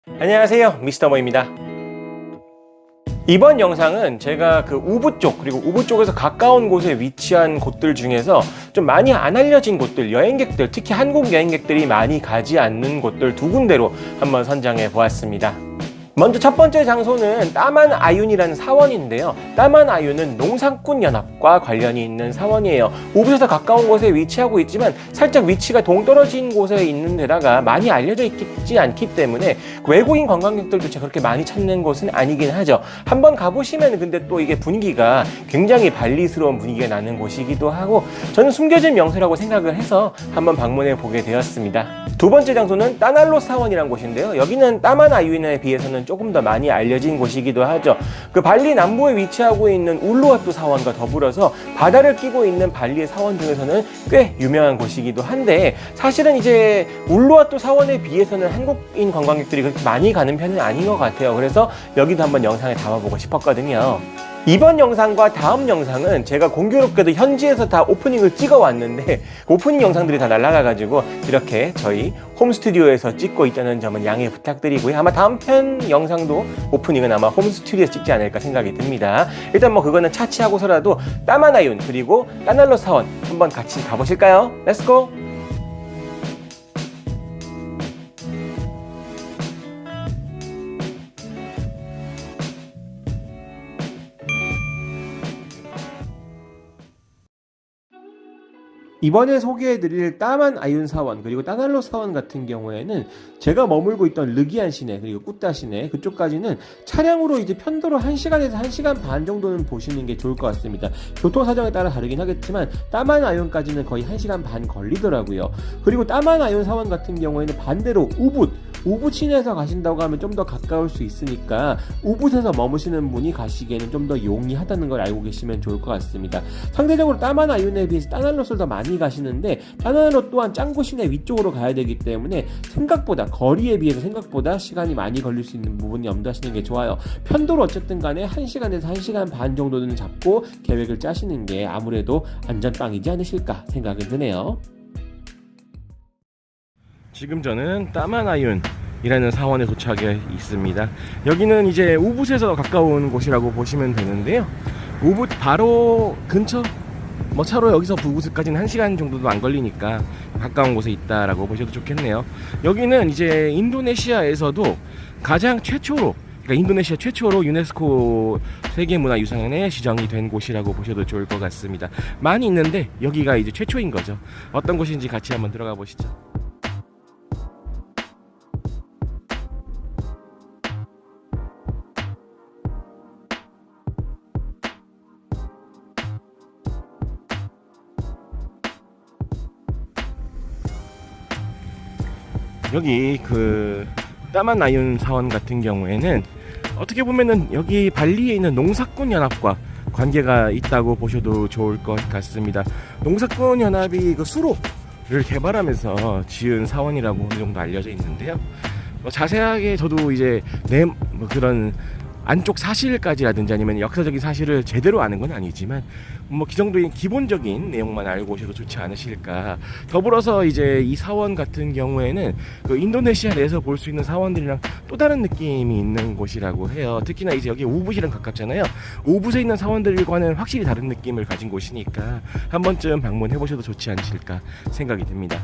안녕하세요, 미스터 모입니다. 이번 영상은 제가 그 우부 쪽 그리고 우부 쪽에서 가까운 곳에 위치한 곳들 중에서 좀 많이 안 알려진 곳들, 여행객들, 특히 한국 여행객들이 많이 가지 않는 곳들 두 군데로 한번 선정해 보았습니다. 먼저 첫 번째 장소는 따만 아윤이라는 사원인데요. 따만 아윤은 농산꾼연합과 관련이 있는 사원이에요. 우붓에서 가까운 곳에 위치하고 있지만 살짝 위치가 동떨어진 곳에 있는 데다가 많이 알려져 있지 않기 때문에 외국인 관광객들도 그렇게 많이 찾는 곳은 아니긴 하죠. 한번 가보시면 근데 또 이게 분위기가 굉장히 발리스러운 분위기가 나는 곳이기도 하고 저는 숨겨진 명소라고 생각을 해서 한번 방문해 보게 되었습니다. 두 번째 장소는 따날로 사원이라는 곳인데요. 여기는 따만 아윤에 비해서는 조금 더 많이 알려진 곳이기도 하죠. 그 발리 남부에 위치하고 있는 울루와뚜 사원과 더불어서 바다를 끼고 있는 발리의 사원 중에서는 꽤 유명한 곳이기도 한데 사실은 이제 울루와뚜 사원에 비해서는 한국인 관광객들이 그렇게 많이 가는 편은 아닌 것 같아요. 그래서 여기도 한번 영상에 담아보고 싶었거든요. 이번 영상과 다음 영상은 제가 공교롭게도 현지에서 다 오프닝을 찍어 왔는데 오프닝 영상들이 다 날아가가지고 이렇게 저희 홈스튜디오에서 찍고 있다는 점은 양해 부탁드리고요. 아마 다음 편 영상도 오프닝은 아마 홈스튜디오에서 찍지 않을까 생각이 듭니다. 일단 뭐 그거는 차치하고서라도 따만 아윤 그리고 따날로 사원 한번 같이 가보실까요? 렛츠고! 이번에 소개해드릴 따만 아윤 사원 그리고 따날로 사원 같은 경우에는 제가 머물고 있던 르기안 시내 그리고 꾸따 시내 그쪽까지는 차량으로 이제 편도로 1시간에서 1시간 반 정도는 보시는 게 좋을 것 같습니다. 교통 사정에 따라 다르긴 하겠지만 따만 아윤까지는 거의 1시간 반 걸리더라고요. 그리고 따만 아윤 사원 같은 경우에는 반대로 우붓 시내에서 가신다고 하면 좀 더 가까울 수 있으니까 우붓에서 머무시는 분이 가시기에는 좀 더 용이하다는 걸 알고 계시면 좋을 것 같습니다. 상대적으로 따만 아윤에 비해서 따날로를 더 많이 가시는데 따날로 또한 짱구 시내 위쪽으로 가야 되기 때문에 생각보다 거리에 비해서 생각보다 시간이 많이 걸릴 수 있는 부분이 염두하시는 게 좋아요. 편도로 어쨌든 간에 1시간에서 1시간 반 정도는 잡고 계획을 짜시는 게 아무래도 안전빵이지 않으실까 생각이 드네요. 지금 저는 따만 아윤이라는 사원에 도착해 있습니다. 여기는 이제 우붓에서 가까운 곳이라고 보시면 되는데요. 우붓 바로 근처 뭐 차로 여기서 우붓까지는 1시간 정도도 안 걸리니까 가까운 곳에 있다라고 보셔도 좋겠네요. 여기는 이제 인도네시아에서도 가장 최초로 그러니까 인도네시아 최초로 유네스코 세계문화유산에 지정이 된 곳이라고 보셔도 좋을 것 같습니다. 많이 있는데 여기가 이제 최초인 거죠. 어떤 곳인지 같이 한번 들어가 보시죠. 여기 그 따만 아윤 사원 같은 경우에는 어떻게 보면은 여기 발리에 있는 농사꾼 연합과 관계가 있다고 보셔도 좋을 것 같습니다. 농사꾼 연합이 그 수로를 개발하면서 지은 사원이라고 어느 정도 알려져 있는데요. 뭐 자세하게 저도 이제 뭐 그런 안쪽 사실까지라든지 아니면 역사적인 사실을 제대로 아는 건 아니지만 뭐 그 정도의 기본적인 내용만 알고 오셔도 좋지 않으실까. 더불어서 이제 이 사원 같은 경우에는 그 인도네시아 내에서 볼 수 있는 사원들이랑 또 다른 느낌이 있는 곳이라고 해요. 특히나 이제 여기 우붓이랑 가깝잖아요. 우붓에 있는 사원들과는 확실히 다른 느낌을 가진 곳이니까 한 번쯤 방문해 보셔도 좋지 않으실까 생각이 듭니다.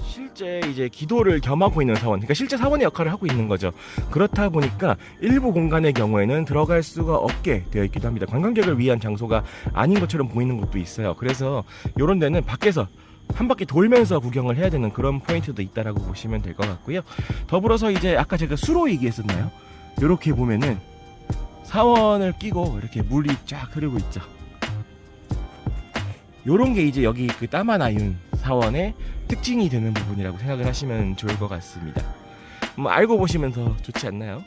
실제 이제 기도를 겸하고 있는 사원, 그러니까 실제 사원의 역할을 하고 있는 거죠. 그렇다 보니까 일부 공간의 경우에는 들어갈 수가 없게 되어 있기도 합니다. 관광객을 위한 장소가 아닌 것처럼 보이는 곳도 있어요. 그래서 이런 데는 밖에서 한 바퀴 돌면서 구경을 해야 되는 그런 포인트도 있다라고 보시면 될 것 같고요. 더불어서 이제 아까 제가 수로 얘기했었나요? 이렇게 보면은 사원을 끼고 이렇게 물이 쫙 흐르고 있죠. 요런 게 이제 여기 그 따만 아윤 사원의 특징이 되는 부분이라고 생각을 하시면 좋을 것 같습니다. 뭐 알고 보시면 더 좋지 않나요?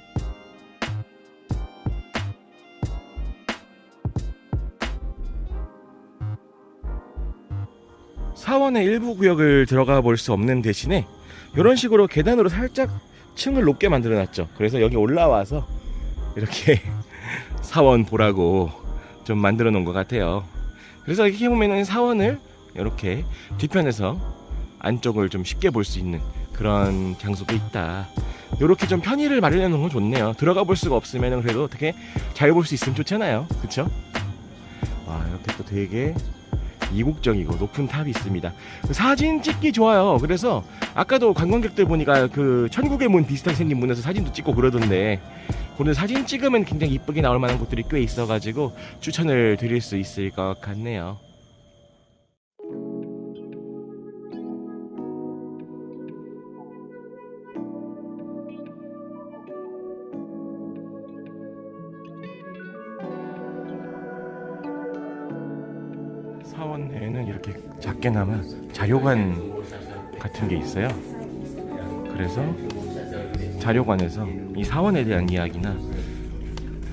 사원의 일부 구역을 들어가 볼 수 없는 대신에 이런 식으로 계단으로 살짝 층을 높게 만들어 놨죠. 그래서 여기 올라와서 이렇게 사원 보라고 좀 만들어 놓은 것 같아요. 그래서 이렇게 보면은 사원을 이렇게 뒤편에서 안쪽을 좀 쉽게 볼 수 있는 그런 장소도 있다. 요렇게 좀 편의를 마련해 놓은 건 좋네요. 들어가 볼 수가 없으면 그래도 어떻게 잘 볼 수 있으면 좋잖아요. 그쵸? 와, 이렇게 또 되게 이국적이고 높은 탑이 있습니다. 사진 찍기 좋아요. 그래서 아까도 관광객들 보니까 그 천국의 문 비슷하게 생긴 문에서 사진도 찍고 그러던데, 오늘 사진 찍으면 굉장히 이쁘게 나올 만한 곳들이 꽤 있어가지고 추천을 드릴 수 있을 것 같네요. 사원 내에는 이렇게 작게나마 자료관 같은 게 있어요. 그래서 자료관에서 이 사원에 대한 이야기나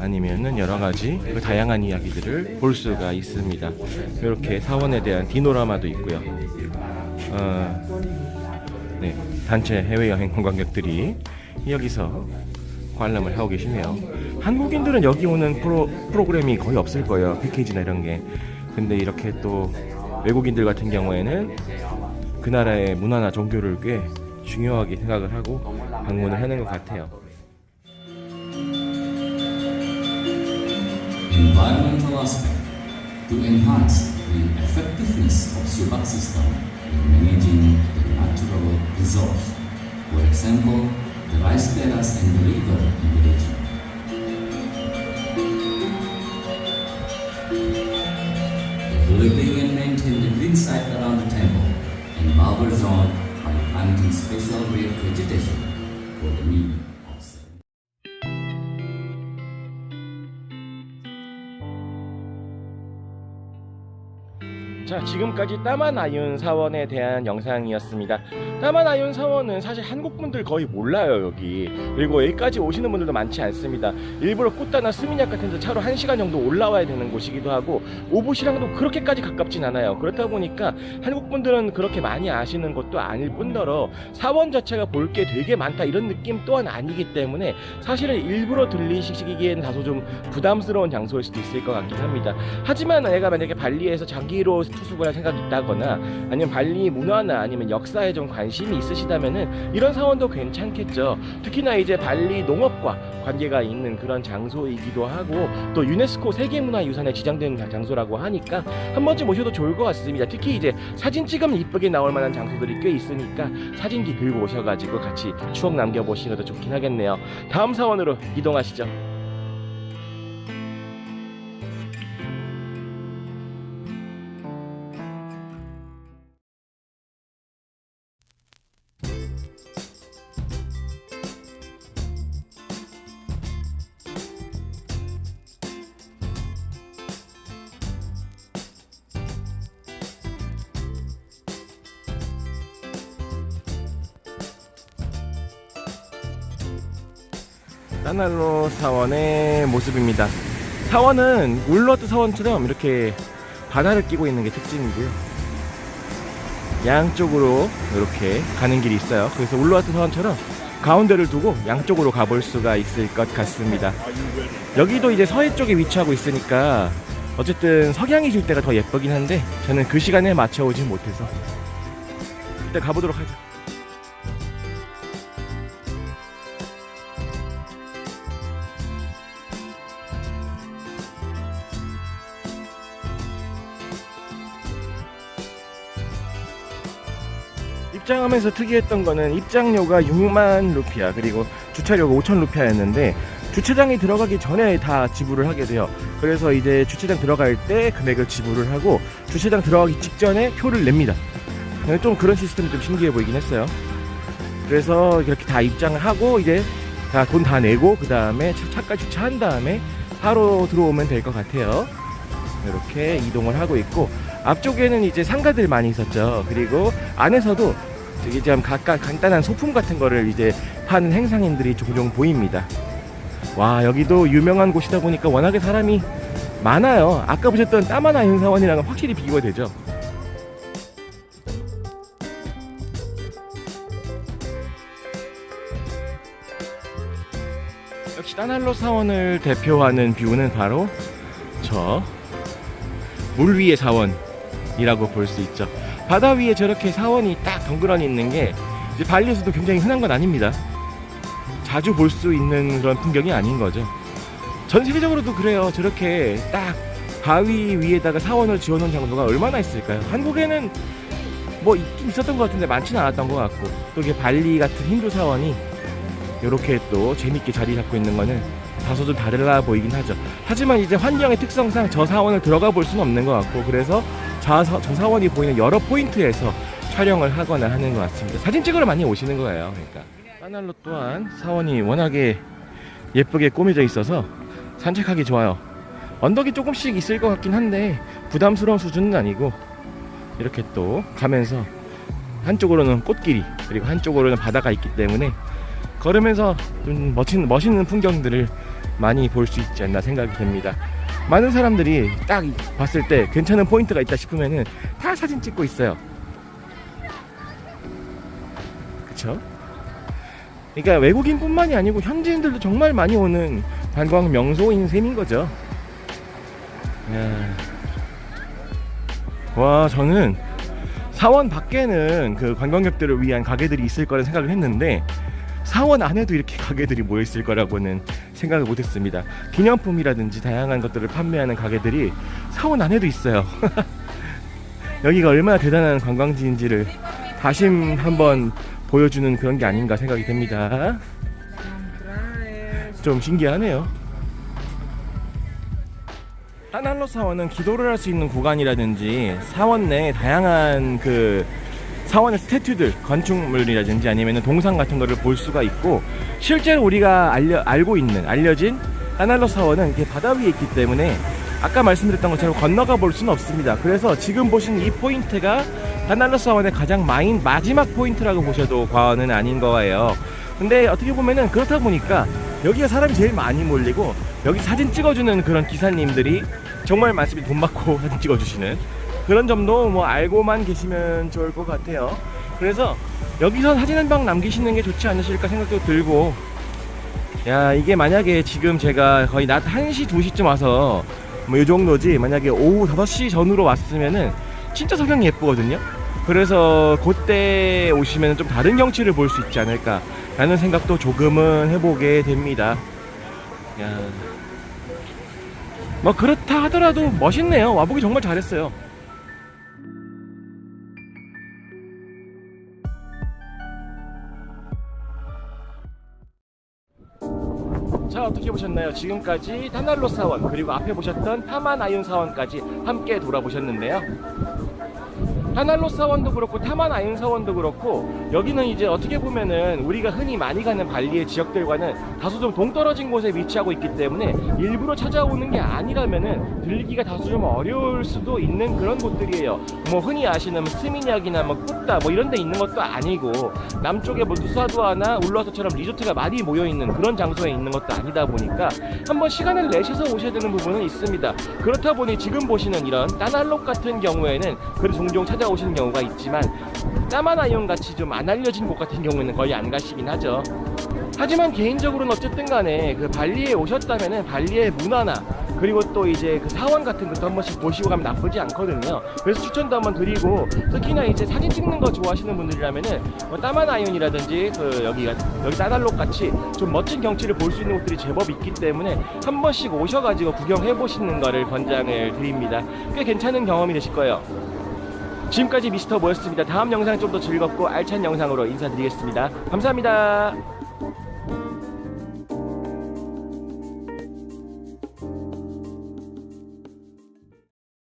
아니면은 여러 가지 그 다양한 이야기들을 볼 수가 있습니다. 이렇게 사원에 대한 디노라마도 있고요. 네, 단체 해외여행 관광객들이 여기서 관람을 하고 계시네요. 한국인들은 여기 오는 프로그램이 거의 없을 거예요. 패키지나 이런 게. 근데 이렇게 또 외국인들 같은 경우에는 그 나라의 문화나 종교를 꽤 중요하게 생각을 하고 방문을 하는 것 같아요. Environmental aspect to enhance the effectiveness of Subak system in managing the natural resource. For example, the rice terrace and the river in the region. Developing and maintain the green site around the temple and buffer zone by planting special rare vegetation for the need of ceremony. 자, 지금까지 따마나윤 사원에 대한 영상이었습니다. 따마나윤 사원은 사실 한국분들 거의 몰라요, 여기. 그리고 여기까지 오시는 분들도 많지 않습니다. 일부러 꾸따나 스미냑 같은 데 차로 1시간 정도 올라와야 되는 곳이기도 하고, 오부시랑도 그렇게까지 가깝진 않아요. 그렇다 보니까 한국분들은 그렇게 많이 아시는 것도 아닐 뿐더러 사원 자체가 볼 게 되게 많다 이런 느낌 또한 아니기 때문에 사실은 일부러 들리시기에는 다소 좀 부담스러운 장소일 수도 있을 것 같긴 합니다. 하지만 내가 만약에 발리에서 장기로 투숙을 할 생각이 있다거나 아니면 발리 문화나 아니면 역사에 좀 관심이 있으시다면은 이런 사원도 괜찮겠죠. 특히나 이제 발리 농업과 관계가 있는 그런 장소이기도 하고 또 유네스코 세계문화유산에 지정된 장소라고 하니까 한 번쯤 오셔도 좋을 것 같습니다. 특히 이제 사진 찍으면 이쁘게 나올 만한 장소들이 꽤 있으니까 사진기 들고 오셔가지고 같이 추억 남겨보시는 것도 좋긴 하겠네요. 다음 사원으로 이동하시죠. 따날로 사원의 모습입니다. 사원은 울루와트 사원처럼 이렇게 바다를 끼고 있는 게 특징이고요. 양쪽으로 이렇게 가는 길이 있어요. 그래서 울루와트 사원처럼 가운데를 두고 양쪽으로 가볼 수가 있을 것 같습니다. 여기도 이제 서해 쪽에 위치하고 있으니까 어쨌든 석양이 질 때가 더 예쁘긴 한데 저는 그 시간에 맞춰오지 못해서 일단 가보도록 하죠. 입장하면서 특이했던 거는 입장료가 6만 루피아 그리고 주차료가 5천 루피아였는데 주차장에 들어가기 전에 다 지불을 하게 돼요. 그래서 이제 주차장 들어갈 때 금액을 지불을 하고 주차장 들어가기 직전에 표를 냅니다. 좀 그런 시스템이 좀 신기해 보이긴 했어요. 그래서 이렇게 다 입장을 하고 이제 다 돈 다 내고 그 다음에 차까지 주차한 다음에 바로 들어오면 될 것 같아요. 이렇게 이동을 하고 있고 앞쪽에는 이제 상가들 많이 있었죠. 그리고 안에서도 되게 좀 간단한 소품 같은 거를 이제 파는 행상인들이 종종 보입니다. 와, 여기도 유명한 곳이다 보니까 워낙에 사람이 많아요. 아까 보셨던 따마나윤 사원이랑은 확실히 비교가 되죠. 역시 따날로 사원을 대표하는 뷰는 바로 저 물 위의 사원이라고 볼 수 있죠. 바다 위에 저렇게 사원이 딱 덩그러니 있는 게 이제 발리에서도 굉장히 흔한 건 아닙니다. 자주 볼 수 있는 그런 풍경이 아닌 거죠. 전 세계적으로도 그래요. 저렇게 딱 바위 위에다가 사원을 지어놓은 장소가 얼마나 있을까요? 한국에는 뭐 있긴 있었던 것 같은데 많지는 않았던 것 같고, 또 이게 발리 같은 힌두 사원이 이렇게 또 재밌게 자리 잡고 있는 거는 다소 좀 다르다 보이긴 하죠. 하지만 이제 환경의 특성상 저 사원을 들어가 볼 수는 없는 것 같고, 그래서 저 사원이 보이는 여러 포인트에서 촬영을 하거나 하는 것 같습니다. 사진 찍으러 많이 오시는 거예요. 그러니까 까날로 또한 사원이 워낙에 예쁘게 꾸며져 있어서 산책하기 좋아요. 언덕이 조금씩 있을 것 같긴 한데 부담스러운 수준은 아니고, 이렇게 또 가면서 한쪽으로는 꽃길이 그리고 한쪽으로는 바다가 있기 때문에 걸으면서 좀 멋있는 풍경들을 많이 볼 수 있지 않나 생각이 됩니다. 많은 사람들이 딱 봤을 때 괜찮은 포인트가 있다 싶으면은 다 사진 찍고 있어요. 그쵸? 그러니까 외국인뿐만이 아니고 현지인들도 정말 많이 오는 관광 명소인 셈인 거죠. 와, 저는 사원 밖에는 그 관광객들을 위한 가게들이 있을 거라 생각을 했는데 사원 안에도 이렇게 가게들이 모여 있을 거라고는 생각을 못했습니다. 기념품이라든지 다양한 것들을 판매하는 가게들이 사원 안에도 있어요. 여기가 얼마나 대단한 관광지인지를 다시 한번 보여주는 그런 게 아닌가 생각이 됩니다. 좀 신기하네요. 까날로 사원은 기도를 할 수 있는 구간이라든지 사원 내 다양한 그 사원의 스태튜들, 건축물이라든지 아니면 동상 같은 거를 볼 수가 있고, 실제로 우리가 알려진 까날로 사원은 이렇게 바다 위에 있기 때문에 아까 말씀드렸던 것처럼 건너가 볼 수는 없습니다. 그래서 지금 보신 이 포인트가 까날로 사원의 가장 마지막 포인트라고 보셔도 과언은 아닌 거예요. 근데 어떻게 보면은 그렇다 보니까 여기가 사람이 제일 많이 몰리고, 여기 사진 찍어주는 그런 기사님들이 정말 많습니다. 돈 받고 사진 찍어주시는 그런 점도 뭐 알고만 계시면 좋을 것 같아요. 그래서 여기서 사진 한 방 남기시는 게 좋지 않으실까 생각도 들고, 야, 이게 만약에 지금 제가 거의 낮 1시 2시쯤 와서 뭐 이 정도지, 만약에 오후 5시 전후로 왔으면은 진짜 석양이 예쁘거든요. 그래서 그때 오시면 좀 다른 경치를 볼 수 있지 않을까 라는 생각도 조금은 해보게 됩니다. 야, 뭐 그렇다 하더라도 멋있네요. 와보기 정말 잘했어요. 자, 어떻게 보셨나요? 지금까지 까날로 사원 그리고 앞에 보셨던 타만아윤 사원까지 함께 돌아보셨는데요. 까날로 사원도 그렇고 타만아윤 사원도 그렇고, 여기는 이제 어떻게 보면은 우리가 흔히 많이 가는 발리의 지역들과는 다소 좀 동떨어진 곳에 위치하고 있기 때문에 일부러 찾아오는 게 아니라면은 들리기가 다소 좀 어려울 수도 있는 그런 곳들이에요. 뭐 흔히 아시는 스미냑이나 뭐 꾸따 뭐 이런 데 있는 것도 아니고, 남쪽에 뭐 누사두아나 울라서처럼 리조트가 많이 모여 있는 그런 장소에 있는 것도 아니다 보니까 한번 시간을 내셔서 오셔야 되는 부분은 있습니다. 그렇다 보니 지금 보시는 이런 까날로 같은 경우에는 그래도 종종 찾아오시는 경우가 있지만, 까마나이온 같이 좀 안 알려진 곳 같은 경우에는 거의 안 가시긴 하죠. 하지만 개인적으로는 어쨌든 간에 그 발리에 오셨다면은 발리의 문화나 그리고 또 이제 그 사원 같은 것도 한 번씩 보시고 가면 나쁘지 않거든요. 그래서 추천도 한번 드리고, 특히나 이제 사진 찍는 거 좋아하시는 분들이라면은 뭐 따마나이온이라든지 그 여기 따달록 같이 좀 멋진 경치를 볼 수 있는 곳들이 제법 있기 때문에 한 번씩 오셔가지고 구경해 보시는 거를 권장을 드립니다. 꽤 괜찮은 경험이 되실 거예요. 지금까지 미스터 모였습니다. 다음 영상 좀 더 즐겁고 알찬 영상으로 인사드리겠습니다. 감사합니다.